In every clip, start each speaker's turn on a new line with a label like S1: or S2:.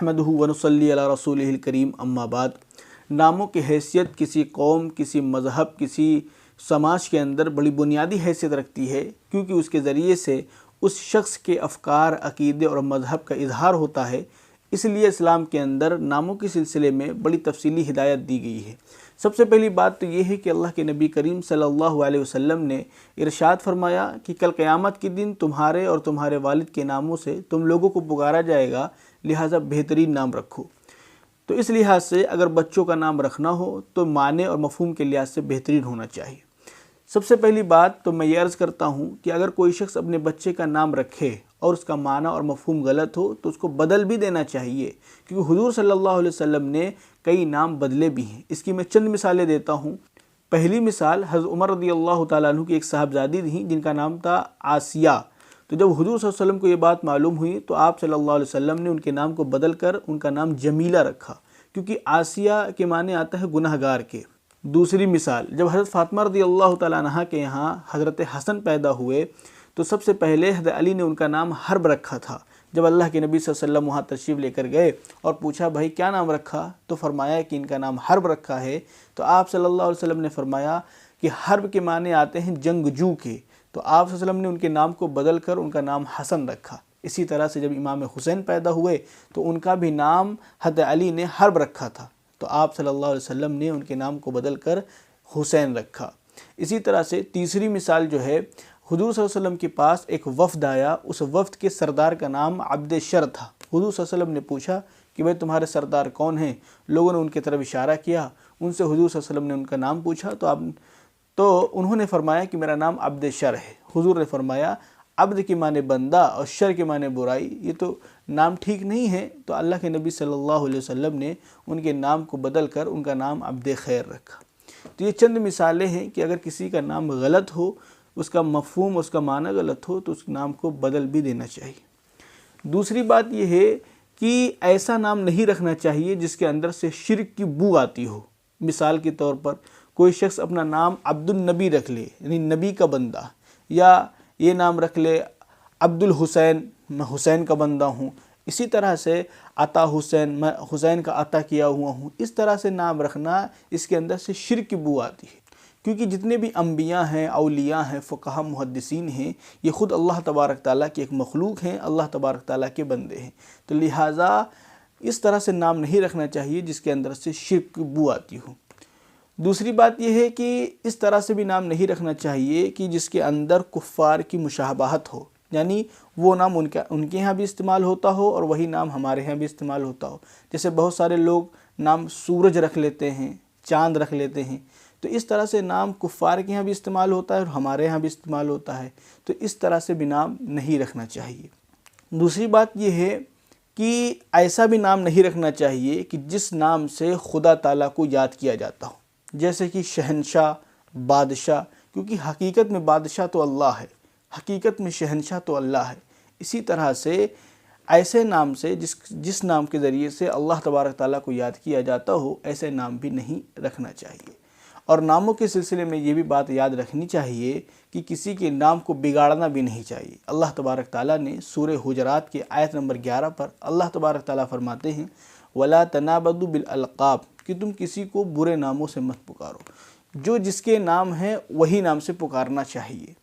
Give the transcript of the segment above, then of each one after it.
S1: نحمدہ ونصلی علی رسولہ الکریم اما بعد۔ ناموں کی حیثیت کسی قوم، کسی مذہب، کسی سماج کے اندر بڑی بنیادی حیثیت رکھتی ہے، کیونکہ اس کے ذریعے سے اس شخص کے افکار، عقیدے اور مذہب کا اظہار ہوتا ہے۔ اس لیے اسلام کے اندر ناموں کے سلسلے میں بڑی تفصیلی ہدایت دی گئی ہے۔ سب سے پہلی بات تو یہ ہے کہ اللہ کے نبی کریم صلی اللہ علیہ وسلم نے ارشاد فرمایا کہ کل قیامت کے دن تمہارے اور تمہارے والد کے ناموں سے تم لوگوں کو پکارا جائے گا، لہٰذا بہترین نام رکھو۔ تو اس لحاظ سے اگر بچوں کا نام رکھنا ہو تو معنی اور مفہوم کے لحاظ سے بہترین ہونا چاہیے۔ سب سے پہلی بات تو میں یہ عرض کرتا ہوں کہ اگر کوئی شخص اپنے بچے کا نام رکھے اور اس کا معنی اور مفہوم غلط ہو تو اس کو بدل بھی دینا چاہیے، کیونکہ حضور صلی اللہ علیہ وسلم نے کئی نام بدلے بھی ہیں۔ اس کی میں چند مثالیں دیتا ہوں۔ پہلی مثال حضرت عمر رضی اللہ تعالیٰ عنہ کی ایک صاحبزادی تھیں جن کا نام تھا آسیہ۔ تو جب حضور صلی اللہ علیہ وسلم کو یہ بات معلوم ہوئی تو آپ صلی اللہ علیہ وسلم نے ان کے نام کو بدل کر ان کا نام جمیلہ رکھا، کیونکہ آسیہ کے معنی آتا ہے گناہ گار کے۔ دوسری مثال، جب حضرت فاطمہ رضی اللہ تعالیٰ عنہ کے یہاں حضرت حسن پیدا ہوئے تو سب سے پہلے حضرت علی نے ان کا نام حرب رکھا تھا۔ جب اللہ کے نبی صلی اللہ علیہ وسلم وہاں تشریف لے کر گئے اور پوچھا بھائی کیا نام رکھا، تو فرمایا کہ ان کا نام حرب رکھا ہے۔ تو آپ صلی اللہ علیہ وسلم نے فرمایا کہ حرب کے معنی آتے ہیں جنگجو کے، تو آپ صلی اللہ علیہ وسلم نے ان کے نام کو بدل کر ان کا نام حسن رکھا۔ اسی طرح سے جب امام حسین پیدا ہوئے تو ان کا بھی نام حضرت علی نے حرب رکھا تھا، تو آپ صلی اللہ علیہ وسلم نے ان کے نام کو بدل کر حسین رکھا۔ اسی طرح سے تیسری مثال جو ہے، حضور صلی اللہ علیہ وسلم کے پاس ایک وفد آیا، اس وفد کے سردار کا نام عبد شر تھا۔ حضور صلی اللہ علیہ وسلم نے پوچھا کہ بھائی تمہارے سردار کون ہیں؟ لوگوں نے ان کی طرف اشارہ کیا، ان سے حضور صلی اللہ علیہ وسلم نے ان کا نام پوچھا تو انہوں نے فرمایا کہ میرا نام عبد شر ہے۔ حضور نے فرمایا عبد کے معنی بندہ اور شر کے معنی برائی، یہ تو نام ٹھیک نہیں ہے۔ تو اللہ کے نبی صلی اللہ علیہ وسلم نے ان کے نام کو بدل کر ان کا نام عبد خیر رکھا۔ تو یہ چند مثالیں ہیں کہ اگر کسی کا نام غلط ہو، اس کا مفہوم، اس کا معنی غلط ہو تو اس نام کو بدل بھی دینا چاہیے۔ دوسری بات یہ ہے کہ ایسا نام نہیں رکھنا چاہیے جس کے اندر سے شرک کی بو آتی ہو۔ مثال کے طور پر کوئی شخص اپنا نام عبد النبی رکھ لے، یعنی نبی کا بندہ، یا یہ نام رکھ لے عبد الحسین، میں حسین کا بندہ ہوں۔ اسی طرح سے عطا حسین، میں حسین کا عطا کیا ہوا ہوں۔ اس طرح سے نام رکھنا، اس کے اندر سے شرک کی بو آتی ہے، کیونکہ جتنے بھی انبیاء ہیں، اولیاء ہیں، فقہاء، محدثین ہیں، یہ خود اللہ تبارک تعالیٰ کی ایک مخلوق ہیں، اللہ تبارک تعالیٰ کے بندے ہیں۔ تو لہٰذا اس طرح سے نام نہیں رکھنا چاہیے جس کے اندر سے شرک کی بو آتی ہو۔ دوسری بات یہ ہے کہ اس طرح سے بھی نام نہیں رکھنا چاہیے کہ جس کے اندر کفار کی مشابہت ہو، یعنی وہ نام ان کے یہاں بھی استعمال ہوتا ہو اور وہی نام ہمارے یہاں بھی استعمال ہوتا ہو۔ جیسے بہت سارے لوگ نام سورج رکھ لیتے ہیں، چاند رکھ لیتے ہیں، تو اس طرح سے نام کفار کے یہاں بھی استعمال ہوتا ہے اور ہمارے یہاں بھی استعمال ہوتا ہے، تو اس طرح سے بھی نام نہیں رکھنا چاہیے۔ دوسری بات یہ ہے کہ ایسا بھی نام نہیں رکھنا چاہیے کہ جس نام سے خدا تعالیٰ کو یاد کیا جاتا ہو، جیسے کہ شہنشاہ، بادشاہ، کیونکہ حقیقت میں بادشاہ تو اللہ ہے، حقیقت میں شہنشاہ تو اللہ ہے۔ اسی طرح سے ایسے نام سے جس نام کے ذریعے سے اللہ تبارک تعالیٰ کو یاد کیا جاتا ہو، ایسے نام بھی نہیں رکھنا چاہیے۔ اور ناموں کے سلسلے میں یہ بھی بات یاد رکھنی چاہیے کہ کسی کے نام کو بگاڑنا بھی نہیں چاہیے۔ اللہ تبارک تعالیٰ نے سورہ حجرات کے آیت نمبر 11 پر اللہ تبارک تعالیٰ فرماتے ہیں وَلَا تَنَابَدُوا بِالْأَلْقَابِ، کہ تم کسی کو برے ناموں سے مت پکارو، جو جس کے نام ہیں وہی نام سے پکارنا چاہیے۔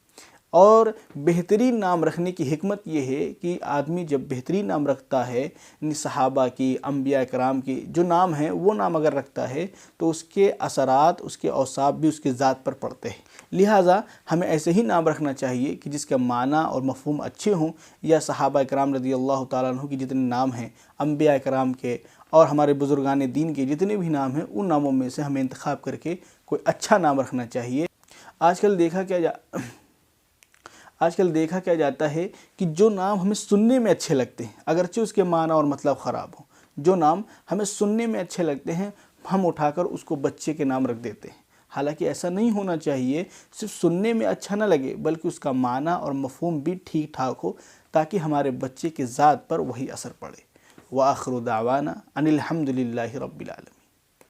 S1: اور بہترین نام رکھنے کی حکمت یہ ہے کہ آدمی جب بہترین نام رکھتا ہے، یعنی صحابہ کی، انبیاء کرام کی جو نام ہیں وہ نام اگر رکھتا ہے تو اس کے اثرات، اس کے اوصاف بھی اس کے ذات پر پڑتے ہیں۔ لہٰذا ہمیں ایسے ہی نام رکھنا چاہیے کہ جس کا معنی اور مفہوم اچھے ہوں، یا صحابہ کرام رضی اللہ تعالیٰ عنہ کی جتنے نام ہیں، انبیاء کرام کے اور ہمارے بزرگان دین کے جتنے بھی نام ہیں، ان ناموں میں سے ہمیں انتخاب کر کے کوئی اچھا نام رکھنا چاہیے۔ آج کل دیکھا کیا جاتا ہے کہ جو نام ہمیں سننے میں اچھے لگتے ہیں، اگرچہ اس کے معنی اور مطلب خراب ہو، جو نام ہمیں سننے میں اچھے لگتے ہیں ہم اٹھا کر اس کو بچے کے نام رکھ دیتے ہیں۔ حالانکہ ایسا نہیں ہونا چاہیے، صرف سننے میں اچھا نہ لگے بلکہ اس کا معنی اور مفہوم بھی ٹھیک ٹھاک ہو، تاکہ ہمارے بچے کے ذات پر وہی اثر پڑے۔ وآخر دعوانا ان الحمد للہ رب العالمین۔